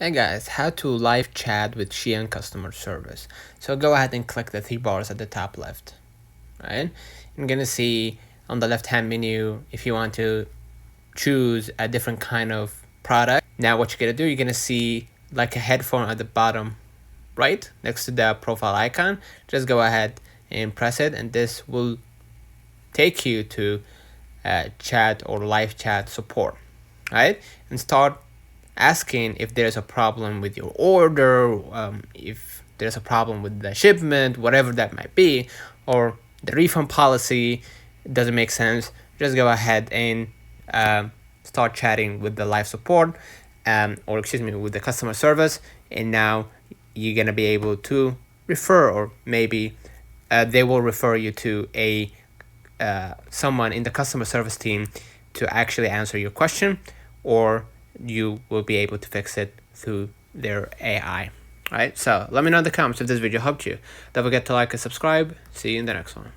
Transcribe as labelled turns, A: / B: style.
A: Hey guys, how to live chat with Shein customer service. So go ahead and click the three bars at the top left, right? You're gonna see on the left hand menu if you want to choose a different kind of product. Now what you're gonna do, you're gonna see like a headphone at the bottom right next to the profile icon. Just go ahead and press it, and this will take you to chat or live chat support, right? And start asking if there's a problem with your order, if there's a problem with the shipment, whatever that might be, or the refund policy doesn't make sense. Just go ahead and start chatting with the live support, or excuse me, with the customer service, and now you're gonna be able to refer, or maybe they will refer you to a someone in the customer service team to actually answer your question, or you will be able to fix it through their AI. Right? So let me know in the comments if this video helped you. Don't forget to like and subscribe. See you in the next one.